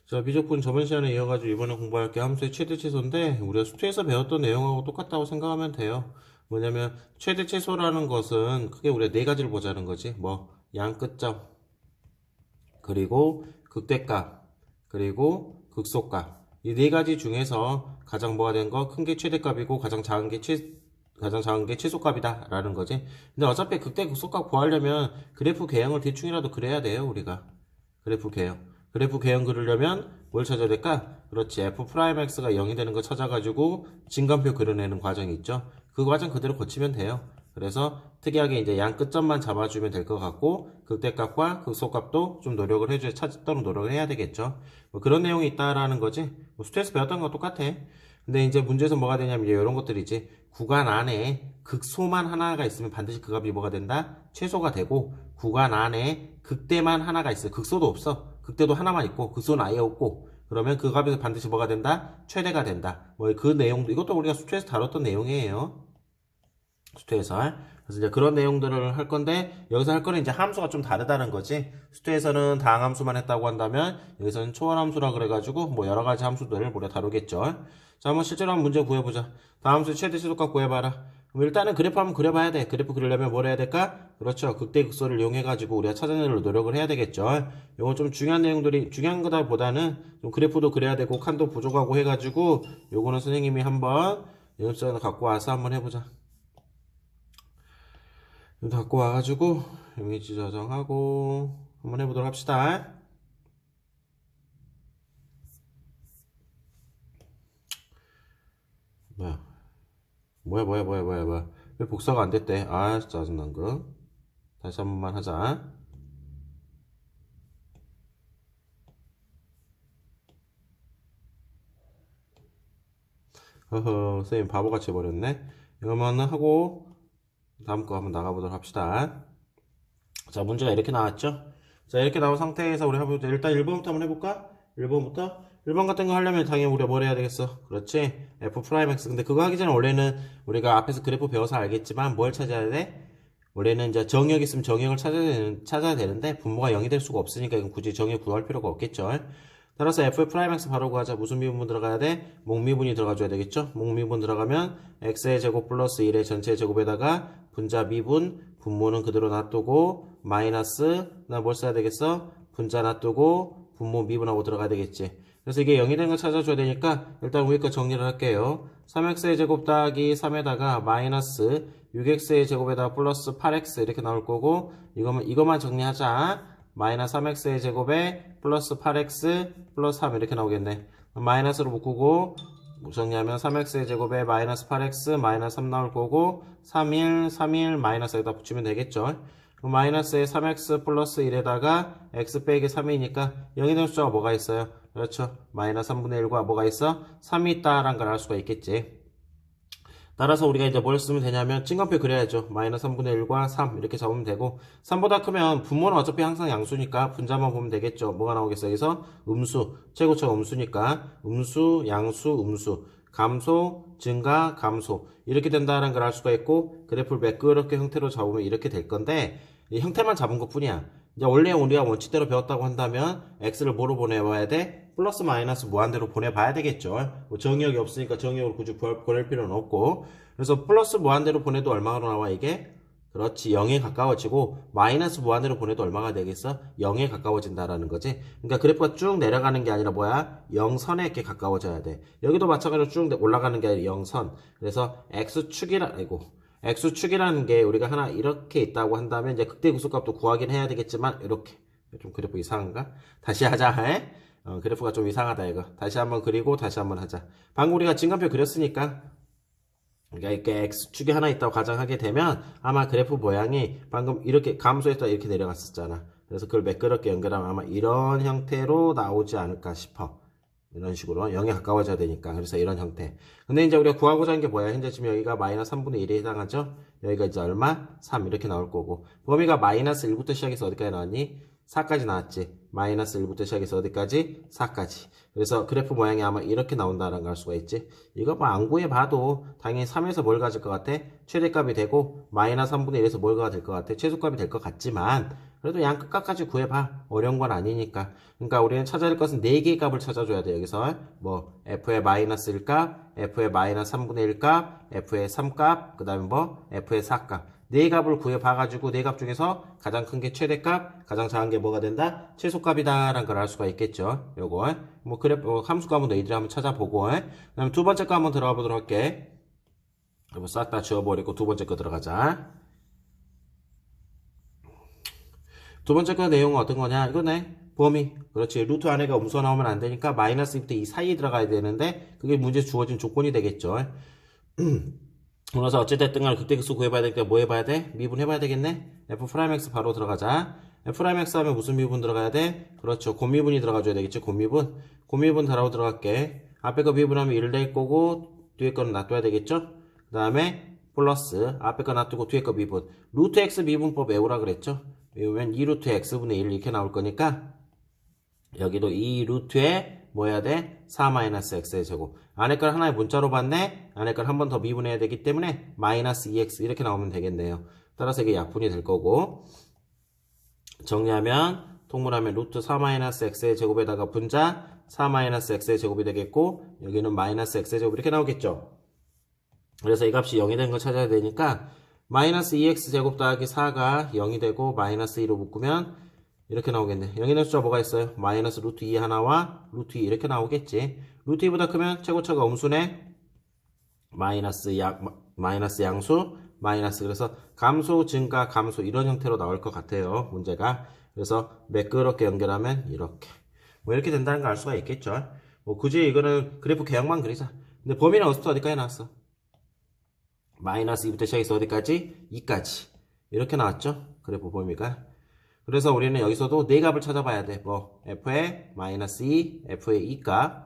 자, 미적분 저번 시간에 이어가지고 이번에 공부할 게 함수의 최대 최소인데 우리가 수트에서 배웠던 내용하고 똑같다고 생각하면 돼요. 뭐냐면 최대 최소라는 것은 크게 우리가 네 가지를 보자는 거지. 뭐 양 끝점, 그리고 극대값, 그리고 극소값. 이 네 가지 중에서 가장 뭐가 된 거? 큰 게 최대값이고 가장 작은 게 최소값이다 라는 거지. 근데 어차피 극대 극소값 구하려면 그래프 개형을 대충이라도 그려야 돼요, 우리가. 그래프 개형. 그래프 개형 그리려면 뭘 찾아야 될까? 그렇지. F'X가 0이 되는 거 찾아가지고 진간표 그려내는 과정이 있죠. 그 과정 그대로 거치면 돼요. 그래서 특이하게 이제 양 끝점만 잡아주면 될 것 같고 극대값과 극소값도 좀 노력을 해줘야 찾도록 노력을 해야 되겠죠. 뭐 그런 내용이 있다라는 거지. 뭐 스트레스 배웠던 거 똑같아. 근데 이제 문제에서 뭐가 되냐면 이제 이런 것들이지. 구간 안에 극소만 하나가 있으면 반드시 그 값이 뭐가 된다? 최소가 되고 구간 안에 극대만 하나가 있어. 극소도 없어. 극대도 하나만 있고 극소는 아예 없고 그러면 그 값에서 반드시 뭐가 된다? 최대가 된다. 뭐 그 내용도 이것도 우리가 수트에서 다뤘던 내용이에요. 수트에서. 그래서 이제 그런 내용들을 할 건데 여기서 할 거는 이제 함수가 좀 다르다는 거지. 수트에서는 다항함수만 했다고 한다면 여기서는 초월함수라 그래가지고 뭐 여러 가지 함수들을 우리가 다루겠죠. 자, 한번 실제로 한번 문제 구해보자. 다함수 최대 최소값 구해봐라. 그럼 일단은 그래프 한번 그려봐야 돼. 그래프 그리려면 뭘 해야 될까? 그렇죠. 극대 극소를 이용해가지고 우리가 찾아내려 노력을 해야 되겠죠. 이건 좀 중요한 내용들이, 중요한 거다보다는 좀 그래프도 그려야 되고 칸도 부족하고 해가지고 요거는 선생님이 한번 연습장을 갖고 와서 한번 해보자. 갖고 와가지고 이미지 저장하고 한번 해보도록 합시다. 뭐야. 왜 복사가 안 됐대? 아, 짜증난 거. 다시 한 번만 하자. 허허, 선생님 바보같이 해버렸네. 이거만 하고 다음 거 한번 나가보도록 합시다. 자, 문제가 이렇게 나왔죠? 자, 이렇게 나온 상태에서 우리 해보자. 일단 1번부터 한번 해볼까? 1번부터? 1번 같은 거 하려면 당연히 우리가 뭘 해야 되겠어? 그렇지? F'X. 근데 그거 하기 전에 원래는 우리가 앞에서 그래프 배워서 알겠지만 뭘 찾아야 돼? 원래는 이제 정의역 있으면 정의역을 찾아야 되는데 분모가 0이 될 수가 없으니까 이건 굳이 정의역 구할 필요가 없겠죠? 따라서 F'X 바로 구하자. 무슨 미분분 들어가야 돼? 목미분이 들어가줘야 되겠죠? 목미분 들어가면 x의 제곱 플러스 1의 전체 제곱에다가 분자 미분, 분모는 그대로 놔두고 마이너스 나 뭘 써야 되겠어? 분자 놔두고 분모 미분하고 들어가야 되겠지. 그래서 이게 0이 되는 걸 찾아줘야 되니까 일단 위에 거 정리를 할게요. 3x의 제곱 더하기 3에다가 마이너스 6x의 제곱에다가 플러스 8x 이렇게 나올 거고 이것만 정리하자. 마이너스 3x의 제곱에 플러스 8x 플러스 3 이렇게 나오겠네. 마이너스로 묶고 정리하면 3x의 제곱에 마이너스 8x 마이너스 3 나올 거고 3일 마이너스에다 붙이면 되겠죠. 마이너스에 3x 플러스 1에다가 x 빼기 3이니까 0이 되는 숫자가 뭐가 있어요? 그렇죠. 마이너스 3분의 1과 뭐가 있어? 3이 있다라는 걸 알 수가 있겠지. 따라서 우리가 이제 뭘 쓰면 되냐면 찡간표 그려야죠. 마이너스 3분의 1과 3 이렇게 잡으면 되고 3보다 크면 분모는 어차피 항상 양수니까 분자만 보면 되겠죠. 뭐가 나오겠어? 여기서 음수, 최고차가 음수니까 음수, 양수, 음수 감소, 증가, 감소 이렇게 된다는 걸 알 수가 있고 그래프를 매끄럽게 형태로 잡으면 이렇게 될 건데 이 형태만 잡은 것 뿐이야. 이제 원래 우리가 원칙대로 배웠다고 한다면 x를 뭐로 보내봐야 돼? 플러스 마이너스 무한대로 보내봐야 되겠죠. 뭐 정의역이 없으니까 정의역으로 굳이 보낼 필요는 없고 그래서 플러스 무한대로 보내도 얼마로 나와 이게? 그렇지 0에 가까워지고 마이너스 무한대로 보내도 얼마가 되겠어? 0에 가까워진다라는 거지. 그러니까 그래프가 쭉 내려가는 게 아니라 뭐야? 0선에 이렇게 가까워져야 돼. 여기도 마찬가지로 쭉 올라가는 게 아니라 0선. 그래서 x축이라는 게 우리가 하나 이렇게 있다고 한다면 이제 극대 극소값도 구하긴 해야 되겠지만 이렇게 좀 그래프 이상한가? 다시 하자. 해? 그래프가 좀 이상하다 이거. 다시 한번 그리고 다시 한번 하자. 방금 우리가 진간표 그렸으니까 그러니까 이렇게 x축이 하나 있다고 가정하게 되면 아마 그래프 모양이 방금 이렇게 감소했다 이렇게 내려갔었잖아. 그래서 그걸 매끄럽게 연결하면 아마 이런 형태로 나오지 않을까 싶어. 이런 식으로 0에 가까워져야 되니까 그래서 이런 형태. 근데 이제 우리가 구하고자 하는 게 뭐야? 현재 지금 여기가 마이너스 3분의 1에 해당하죠? 여기가 이제 얼마? 3 이렇게 나올 거고 범위가 마이너스 1부터 시작해서 어디까지 나왔니? 4까지 나왔지. 마이너스 1부터 시작해서 어디까지? 4까지. 그래서 그래프 모양이 아마 이렇게 나온다는 걸 알 수가 있지. 이거 뭐 안 구해봐도 당연히 3에서 뭘 가질 것 같아? 최대값이 되고 마이너스 3분의 1에서 뭘 가질 것 같아? 최소값이 될 것 같지만 그래도 양 끝까지 구해봐. 어려운 건 아니니까. 그러니까 우리는 찾아야 할 것은 4개의 값을 찾아줘야 돼. 여기서 뭐 f의 마이너스 1값, f의 마이너스 3분의 1값, f의 3값, 그 다음에 뭐 f의 4값. 4값을 구해봐가지고 4값 중에서 가장 큰 게 최대값, 가장 작은 게 뭐가 된다? 최소값이다 라는 걸 알 수가 있겠죠. 요거 뭐 그래 함수 값은 너희들이 한번 찾아보고 그 다음에 두 번째 거 한번 들어가 보도록 할게. 그리고 싹 다 지워버리고 두 번째 거 들어가자. 두 번째 거 내용은 어떤 거냐? 이거네. 범위. 그렇지. 루트 안에가 음수가 나오면 안 되니까 마이너스 2부터 이 사이에 들어가야 되는데 그게 문제 주어진 조건이 되겠죠. 그래서 어쨌든 간에 극대극소 구해봐야 될 때 뭐 해봐야 돼? 미분 해봐야 되겠네? F'X 바로 들어가자. F'X 하면 무슨 미분 들어가야 돼? 그렇죠. 곱미분이 들어가줘야 되겠지. 곱미분. 곱미분 달라고 들어갈게. 앞에 거 미분하면 1 될 거고 뒤에 거는 놔둬야 되겠죠? 그 다음에 플러스 앞에 거 놔두고 뒤에 거 미분. 루트 X 미분법 외우라 그랬죠? 외우면 2루트 X분의 1 이렇게 나올 거니까 여기도 2루트에 뭐 해야 돼? 4-x의 제곱. 안에 걸 하나의 문자로 봤네? 안에 걸 한 번 더 미분해야 되기 때문에 마이너스 2x 이렇게 나오면 되겠네요. 따라서 이게 약분이 될 거고 정리하면 통분하면 루트 4-x의 제곱에다가 분자 4-x의 제곱이 되겠고 여기는 마이너스 x의 제곱 이렇게 나오겠죠. 그래서 이 값이 0이 되는 걸 찾아야 되니까 마이너스 2x 제곱 더하기 4가 0이 되고 마이너스 2로 묶으면 이렇게 나오겠네. 0이 되는 숫자 뭐가 있어요? 마이너스 루트 2 하나와 루트 2 이렇게 나오겠지. 루트 2보다 크면 최고차가 음수네. 마이너스 양수 마이너스 그래서 감소 증가 감소 이런 형태로 나올 것 같아요. 문제가. 그래서 매끄럽게 연결하면 이렇게 뭐 이렇게 된다는 걸 알 수가 있겠죠. 뭐 굳이 이거는 그래프 개형만 그리자. 근데 범위는 어디부터 어디까지 나왔어? 마이너스 2부터 시작해서 어디까지? 2까지 이렇게 나왔죠. 그래프 범위가. 그래서 우리는 여기서도 네 값을 찾아봐야 돼. 뭐 f의 마이너스 2, f의 2값,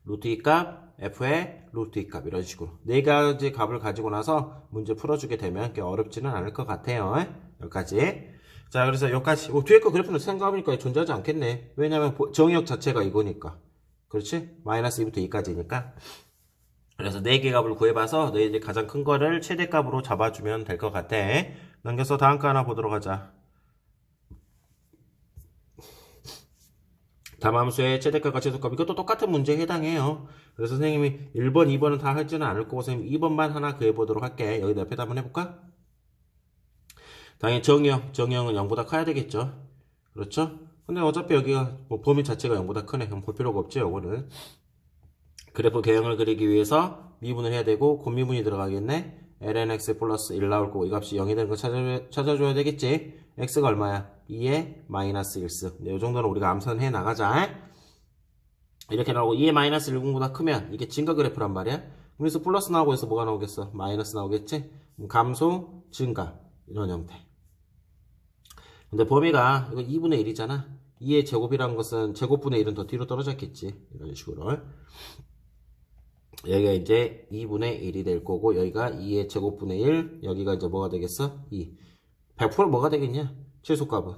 루트 2값, f의 루트 2값 이런 식으로 네 가지 값을 가지고 나서 문제 풀어주게 되면 어렵지는 않을 것 같아요. 여기까지. 자, 그래서 여기까지. 뒤에 거 그래프는 생각해보니까 존재하지 않겠네. 왜냐면 정의역 자체가 이거니까. 그렇지? 마이너스 2부터 2까지니까. 그래서 4개 값을 구해봐서 너희들이 가장 큰 거를 최대값으로 잡아주면 될 것 같아. 넘겨서 다음 거 하나 보도록 하자. 담함수의 최대값과 최소값 이것도 똑같은 문제에 해당해요. 그래서 선생님이 1번, 2번은 다 하지는 않을 거고 선생님 2번만 하나 구해보도록 할게. 여기 옆에다 한번 해볼까? 당연히 정의형은 0보다 커야 되겠죠. 그렇죠? 근데 어차피 여기가 뭐 범위 자체가 0보다 크네. 그럼 볼 필요가 없죠. 요거는. 그래프 개형을 그리기 위해서 미분을 해야 되고 곱미분이 들어가겠네. lnx 플러스 1 나올 거고 이 값이 0이 되는 거 찾아줘야 되겠지. x가 얼마야? 2의 마이너스 1스. 이 정도는 우리가 암산해 나가자. 이렇게 나오고 2의 마이너스 1공보다 크면 이게 증가 그래프란 말이야. 그래서 플러스 나오고 해서 뭐가 나오겠어? 마이너스 나오겠지? 감소, 증가 이런 형태. 근데 범위가 이거 2분의 1이잖아. 2의 제곱이란 것은 제곱분의 1은 더 뒤로 떨어졌겠지. 이런 식으로. 여기가 이제 2분의 1이 될 거고 여기가 2의 제곱분의 1 여기가 이제 뭐가 되겠어? 2 100% 뭐가 되겠냐? 최소값은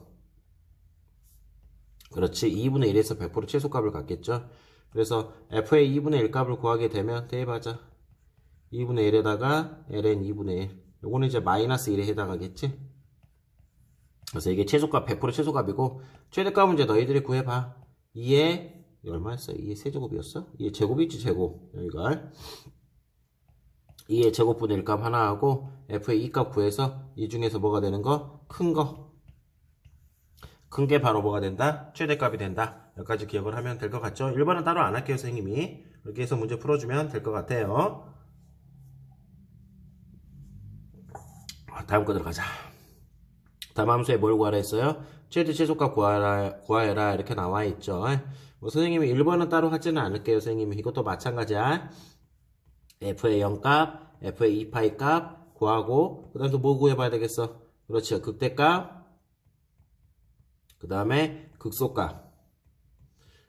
그렇지 2분의 1에서 100% 최소값을 갖겠죠. 그래서 f의 2분의 1 값을 구하게 되면 대입하자 2분의 1에다가 ln 2분의 1 요거는 이제 마이너스 1에 해당하겠지. 그래서 이게 최소값 100% 최소값이고 최대값은 이제 너희들이 구해봐. 2의 얼마였어요? 2의 세제곱이었어? 2의 제곱이지 제곱 여기가 2의 제곱분의 1값 하나 하고 f의 2값 구해서 이 중에서 뭐가 되는 거? 큰 거. 큰 게 바로 뭐가 된다? 최대값이 된다. 여기까지 기억을 하면 될 것 같죠? 1번은 따로 안 할게요 선생님이. 이렇게 해서 문제 풀어주면 될 것 같아요. 다음 거 들어가자. 담함수에 뭘 구하라 했어요? 최대 최소값 구하여라 이렇게 나와 있죠. 뭐 선생님이 1번은 따로 하지는 않을게요. 선생님이 이것도 마찬가지야. f의 0값, f의 2파이 값 구하고 그 다음에 또 뭐 구해봐야 되겠어? 그렇죠. 극대값 그 다음에 극소값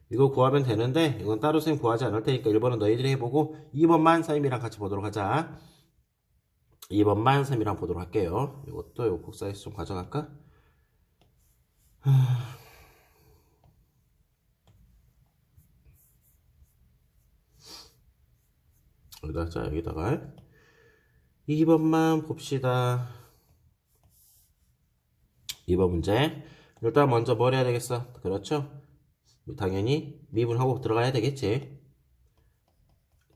이거 구하면 되는데 이건 따로 선생님 구하지 않을 테니까 1번은 너희들이 해보고 2번만 선생님이랑 같이 보도록 하자. 2번만 선생님이랑 보도록 할게요. 이것도 요 복사해서 좀 가져갈까? 여기다가 2번만 봅시다. 2번 문제. 일단 먼저 뭘 해야 되겠어? 그렇죠? 당연히 미분하고 들어가야 되겠지.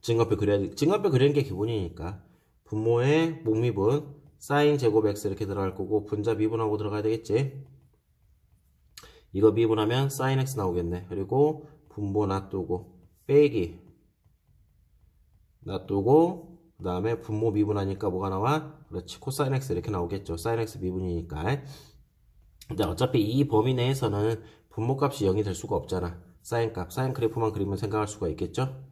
증가표 그려야, 증가표 그리는 게 기본이니까. 분모의 목미분, 사인 제곱 x 이렇게 들어갈 거고, 분자 미분하고 들어가야 되겠지. 이거 미분하면 사인 x 나오겠네. 그리고 분모 놔두고, 빼기 놔두고, 그 다음에 분모 미분하니까 뭐가 나와? 그렇지, 코사인 x 이렇게 나오겠죠. 사인 x 미분이니까. 근데 어차피 이 범위 내에서는 분모값이 0이 될 수가 없잖아. 사인값, 사인 그래프만 그리면 생각할 수가 있겠죠?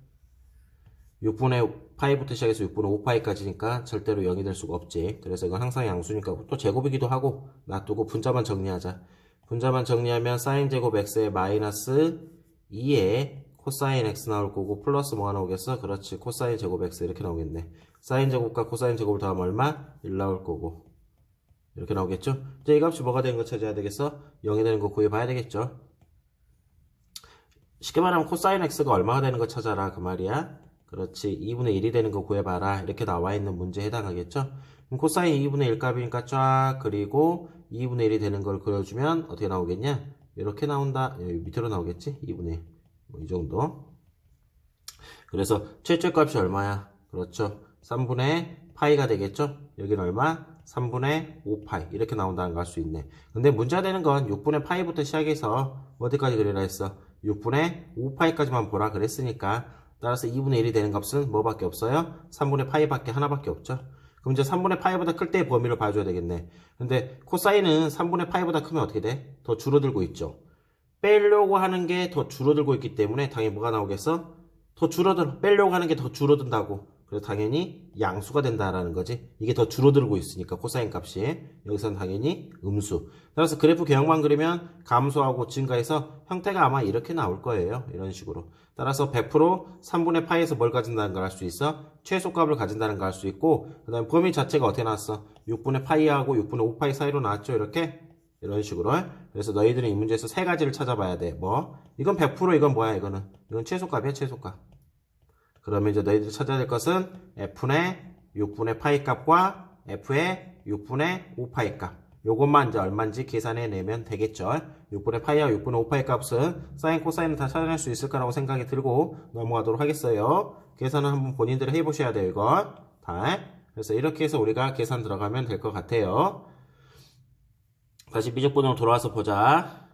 6분의 파이부터 시작해서 6분의 5파이까지니까 절대로 0이 될 수가 없지. 그래서 이건 항상 양수니까 또 제곱이기도 하고 놔두고 분자만 정리하자. 분자만 정리하면 사인 제곱 x에 마이너스 2에 코사인 x 나올 거고 플러스 뭐가 나오겠어? 그렇지, 코사인 제곱 x 이렇게 나오겠네. 사인 제곱과 코사인 제곱을 더하면 얼마? 1 나올 거고 이렇게 나오겠죠? 이제 이 값이 뭐가 되는 거 찾아야 되겠어? 0이 되는 거 구해봐야 되겠죠? 쉽게 말하면 코사인 x가 얼마가 되는 거 찾아라 그 말이야. 그렇지, 2분의 1이 되는 거 구해봐라 이렇게 나와있는 문제에 해당하겠죠? 그럼 코사인 2분의 1 값이니까 쫙 그리고 2분의 1이 되는 걸 그려주면 어떻게 나오겠냐? 이렇게 나온다. 여기 밑으로 나오겠지? 2분의 1. 뭐 이 정도. 그래서 최초값이 얼마야? 그렇죠, 3분의 파이가 되겠죠? 여기는 얼마? 3분의 5파이 이렇게 나온다는 걸 알 수 있네. 근데 문제가 되는 건 6분의 파이부터 시작해서 어디까지 그리라 했어? 6분의 5파이까지만 보라 그랬으니까 따라서 2분의 1이 되는 값은 뭐밖에 없어요? 3분의 파이밖에 하나밖에 없죠. 그럼 이제 3분의 파이보다 클 때의 범위를 봐줘야 되겠네. 근데 코사인은 3분의 파이보다 크면 어떻게 돼? 더 줄어들고 있죠. 빼려고 하는 게 더 줄어들고 있기 때문에 당연히 뭐가 나오겠어? 빼려고 하는 게 더 줄어든다고. 그래서 당연히 양수가 된다라는 거지. 이게 더 줄어들고 있으니까 코사인 값이. 여기서는 당연히 음수. 따라서 그래프 개형만 그리면 감소하고 증가해서 형태가 아마 이렇게 나올 거예요. 이런 식으로. 따라서 100% 3분의 파이에서 뭘 가진다는 걸 알 수 있어? 최소값을 가진다는 걸 알 수 있고, 그 다음에 범위 자체가 어떻게 나왔어? 6분의 파이하고 6분의 5파이 사이로 나왔죠. 이렇게. 이런 식으로. 그래서 너희들은 이 문제에서 세 가지를 찾아봐야 돼. 뭐? 이건 100%, 이건 뭐야, 이거는? 이건 최소값이야, 최소값. 그러면 이제 너희들이 찾아야 될 것은 F의 6분의 파이 값과 F의 6분의 5파이 값. 요것만 이제 얼마인지 계산해 내면 되겠죠. 6분의 파이와 6분의 5파이 값은 사인, 코사인을 다 찾아낼 수 있을 거라고 생각이 들고 넘어가도록 하겠어요. 계산은 한번 본인들이 해보셔야 돼요, 이거. 다. 그래서 이렇게 해서 우리가 계산 들어가면 될 것 같아요. 다시 미적분으로 돌아와서 보자.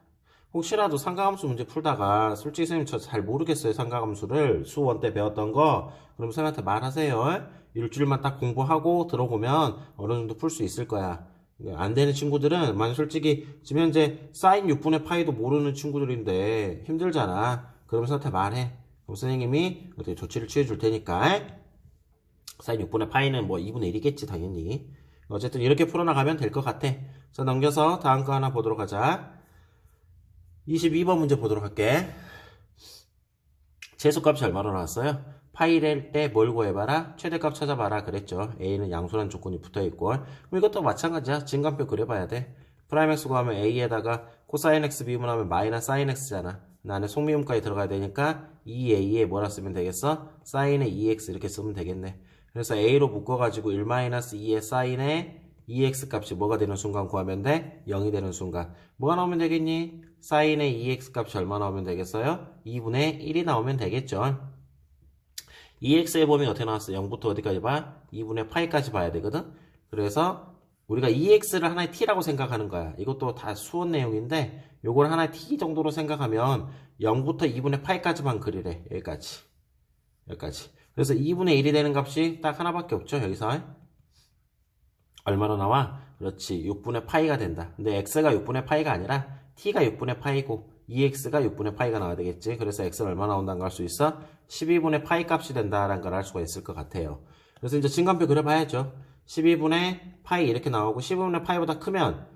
혹시라도 삼각함수 문제 풀다가 솔직히 선생님 저 잘 모르겠어요, 삼각함수를 수원 때 배웠던 거. 그럼 선생님한테 말하세요. 일주일만 딱 공부하고 들어보면 어느 정도 풀 수 있을 거야. 안 되는 친구들은 만약 솔직히 지금 현재 사인 6분의 파이도 모르는 친구들인데 힘들잖아. 그러면 선생님한테 말해. 그럼 선생님이 어떻게 조치를 취해 줄 테니까. 사인 6분의 파이는 뭐 2분의 1이겠지 당연히. 어쨌든 이렇게 풀어나가면 될 것 같아. 자, 넘겨서 다음 거 하나 보도록 하자. 22번 문제 보도록 할게. 최소값이 얼마로 나왔어요? 파이를 때 뭘 구해봐라? 최대값 찾아봐라 그랬죠. A는 양수라는 조건이 붙어있고. 그럼 이것도 마찬가지야. 증간표 그려봐야 돼. 프라임 x 구하면 A에다가 코사인 x 미분하면 마이너스 사인 x잖아. 나는 속미분까지 들어가야 되니까 2A에 뭐라 쓰면 되겠어? 사인의 2x 이렇게 쓰면 되겠네. 그래서 A로 묶어가지고 1-2의 사인의 2x 값이 뭐가 되는 순간 구하면 돼? 0이 되는 순간. 뭐가 나오면 되겠니? 사인의 2x 값이 얼마 나오면 되겠어요? 2분의 1이 나오면 되겠죠. 2x의 범위가 어떻게 나왔어? 0부터 어디까지 봐? 2분의 파이까지 봐야 되거든? 그래서 우리가 2x를 하나의 t라고 생각하는 거야. 이것도 다 수원 내용인데 요걸 하나의 t 정도로 생각하면 0부터 2분의 파이까지만 그리래. 여기까지. 그래서 2분의 1이 되는 값이 딱 하나밖에 없죠. 여기서. 얼마로 나와? 그렇지, 6분의 파이가 된다. 근데 x가 6분의 파이가 아니라 t가 6분의 파이고 2x가 6분의 파이가 나와야 되겠지. 그래서 x는 얼마 나온다는 걸 알 수 있어? 12분의 파이 값이 된다라는 걸 알 수가 있을 것 같아요. 그래서 이제 증간표 그려봐야죠. 12분의 파이 이렇게 나오고 12분의 파이보다 크면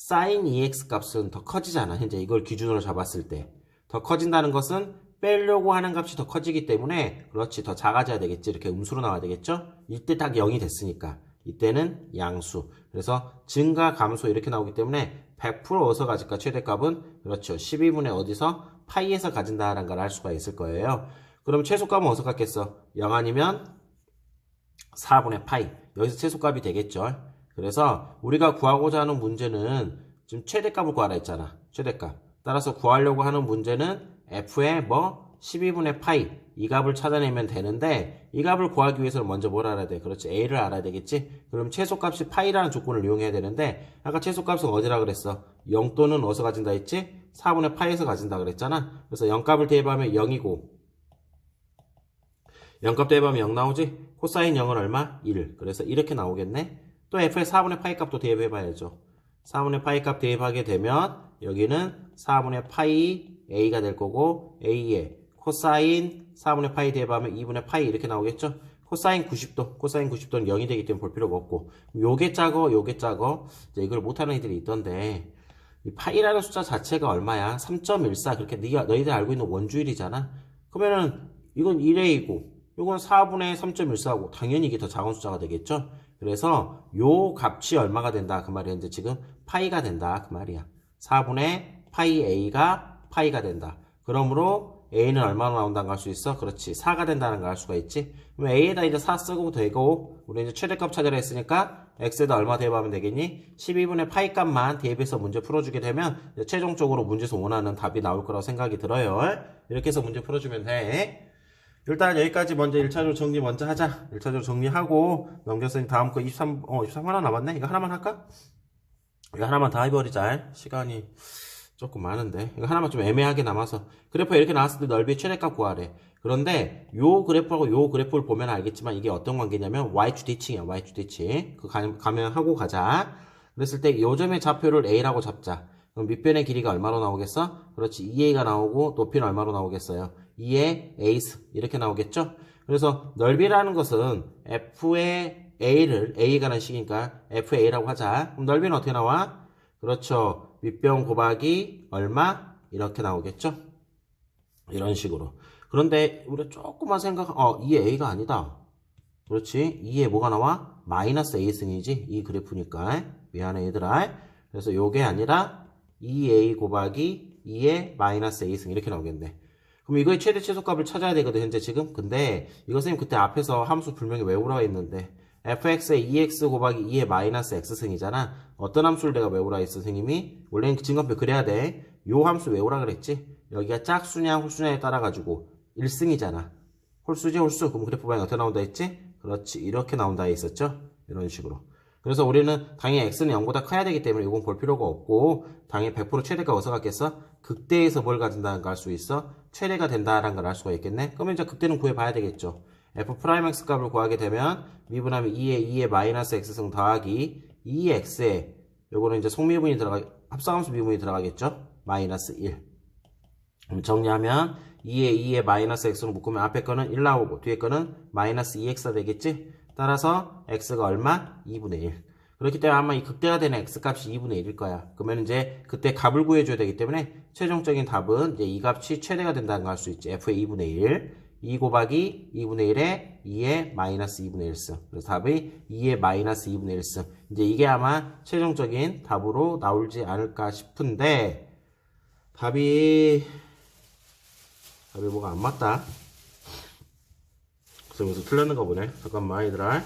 sin 2x 값은 더 커지잖아. 현재 이걸 기준으로 잡았을 때. 더 커진다는 것은 빼려고 하는 값이 더 커지기 때문에 그렇지, 더 작아져야 되겠지. 이렇게 음수로 나와야 되겠죠. 이때 딱 0이 됐으니까. 이때는 양수. 그래서 증가, 감소 이렇게 나오기 때문에 100% 어디서 가질까? 최대값은 그렇죠, 12분의 어디서? 파이에서 가진다라는 걸 알 수가 있을 거예요. 그럼 최소값은 어디서 갖겠어? 0 아니면 4분의 파이. 여기서 최소값이 되겠죠. 그래서 우리가 구하고자 하는 문제는 지금 최대값을 구하라 했잖아. 최대값. 따라서 구하려고 하는 문제는 f의 12분의 파이 이 값을 찾아내면 되는데 이 값을 구하기 위해서는 먼저 뭘 알아야 돼? 그렇지. a를 알아야 되겠지? 그럼 최소값이 파이라는 조건을 이용해야 되는데 아까 최소값은 어디라 그랬어? 0 또는 어디서 가진다 했지? 4분의 파이에서 가진다 그랬잖아. 그래서 0값을 대입하면 0이고 0값 대입하면 0 나오지? 코사인 0은 얼마? 1. 그래서 이렇게 나오겠네. 또 f의 4분의 파이 값도 대입해봐야죠. 4분의 파이 값 대입하게 되면 여기는 4분의 파이 a가 될 거고 a에 코사인 4분의 파이 대입하면 2분의 파이 이렇게 나오겠죠? 코사인 90도, 코사인 90도는 0이 되기 때문에 볼 필요가 없고 요게 작어, 요게 작어. 이제 이걸 못하는 애들이 있던데 이 파이라는 숫자 자체가 얼마야? 3.14 그렇게 너희들 알고 있는 원주율이잖아. 그러면은 이건 1a이고 이건 4분의 3.14고 당연히 이게 더 작은 숫자가 되겠죠? 그래서 요 값이 얼마가 된다 그 말이야. 이제 지금 파이가 된다 그 말이야. 4분의 파이 a가 파이가 된다. 그러므로 a는 얼마나 나온다는 걸 알 수 있어? 그렇지. 4가 된다는 걸 알 수가 있지. 그럼 a에다 이제 4 쓰고 되고 우리 이제 최대값 찾으라 했으니까 x에다 얼마 대입하면 되겠니? 12분의 파이 값만 대입해서 문제 풀어주게 되면 이제 최종적으로 문제에서 원하는 답이 나올 거라고 생각이 들어요. 이렇게 해서 문제 풀어주면 돼. 일단 여기까지 먼저 1차적으로 정리 먼저 하자. 1차적으로 정리하고 넘겼으니 다음 거 23 하나 남았네. 이거 하나만 할까? 이거 하나만 다 해버리자. 시간이 조금 많은데 이거 하나만 좀 애매하게 남아서 그래프가 이렇게 나왔을 때 넓이의 최대값 구하래. 그런데 요 그래프하고 요 그래프를 보면 알겠지만 이게 어떤 관계냐면 y축 대칭이야. y축 대칭. 그 가면 하고 가자. 그랬을 때 요 점의 좌표를 a라고 잡자. 그럼 밑변의 길이가 얼마로 나오겠어? 그렇지. 2a가 나오고 높이는 얼마로 나오겠어요? 2의 a스 이렇게 나오겠죠? 그래서 넓이라는 것은 f의 a를 a가 라는 식이니까 fa라고 하자. 그럼 넓이는 어떻게 나와? 그렇죠. 밑변 곱하기 얼마? 이렇게 나오겠죠? 이런 식으로. 그런데 우리가 조금만 생각 2의 a가 아니다. 그렇지. 2에 뭐가 나와? 마이너스 a승이지. 이 그래프니까. 미안해 얘들아. 그래서 요게 아니라 2a 곱하기 2의 마이너스 a승 이렇게 나오겠네. 그럼 이거의 최대 최소값을 찾아야 되거든 현재 지금. 근데 이거 선생님 그때 앞에서 함수 분명히 외우라고 했는데 fx의 2x 곱하기 2의 마이너스 x승이잖아. 어떤 함수를 내가 외우라 했어 선생님이? 원래는 증거표 그래야 돼. 요 함수 외우라 그랬지. 여기가 짝수냐 홀수냐에 따라 가지고 1승이잖아. 홀수지 홀수. 그럼 그래프 방향 어떻게 나온다 했지? 그렇지. 이렇게 나온다 했었죠. 이런 식으로. 그래서 우리는 당연히 x는 0보다 커야 되기 때문에 이건 볼 필요가 없고 당연히 100% 최대가 어디서 갖겠어? 극대에서 뭘 가진다는 걸 알 수 있어? 최대가 된다는 걸 알 수가 있겠네? 그러면 이제 극대는 구해봐야 되겠죠. f'(x) 값을 구하게 되면 미분하면 2의 마이너스 x승 더하기 2x에 요거는 이제 속미분이 합성함수 미분이 들어가겠죠? 마이너스 1. 그럼 정리하면 2의 마이너스 x로 묶으면 앞에 거는 1 나오고 뒤에 거는 마이너스 2x가 되겠지? 따라서 x가 얼마? 2분의 1. 그렇기 때문에 아마 이 극대가 되는 x값이 2분의 1일 거야. 그러면 이제 그때 값을 구해줘야 되기 때문에 최종적인 답은 이제 이 값이 최대가 된다는 걸 알 수 있지. f의 2분의 1. 2 곱하기 2분의 1에 2의 마이너스 2분의 1승. 그래서 답이 2의 마이너스 2분의 1승. 이제 이게 아마 최종적인 답으로 나오지 않을까 싶은데 답이 뭐가 안 맞다. 그래서 여기서 틀렸는 거 보네. 잠깐만 얘들아.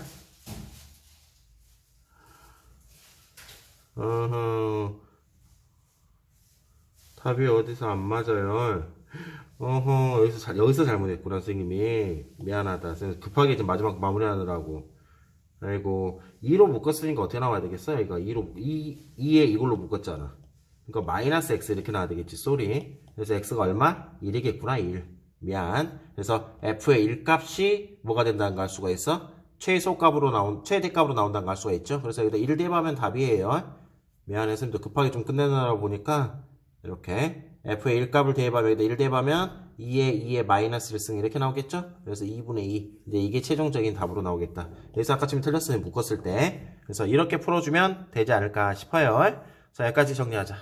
답이 어디서 안 맞아요. 여기서 잘못했구나 선생님이. 미안하다. 급하게 지금 마지막 마무리하느라고. 아이고 2로 묶었으니까 어떻게 나와야 되겠어요? 이거 2에 이걸로 묶었잖아. 그러니까 마이너스 x 이렇게 나와야 되겠지. 쏘리. 그래서 x가 얼마? 1이겠구나. 1. 미안. 그래서 f의 1값이 뭐가 된다는 걸 알 수가 있어? 최대값으로 나온다는 걸 알 수가 있죠. 그래서 여기다 1 대입하면 답이에요. 미안해. 선생님도 급하게 좀 끝내느라고 보니까 이렇게 f의 1값을 대입하면 여기다 1 대입하면 2의 마이너스 1승 이렇게 나오겠죠? 그래서 2분의 2. 이제 이게 최종적인 답으로 나오겠다. 여기서 아까쯤 틀렸어요. 묶었을 때. 그래서 이렇게 풀어주면 되지 않을까 싶어요. 자, 여기까지 정리하자.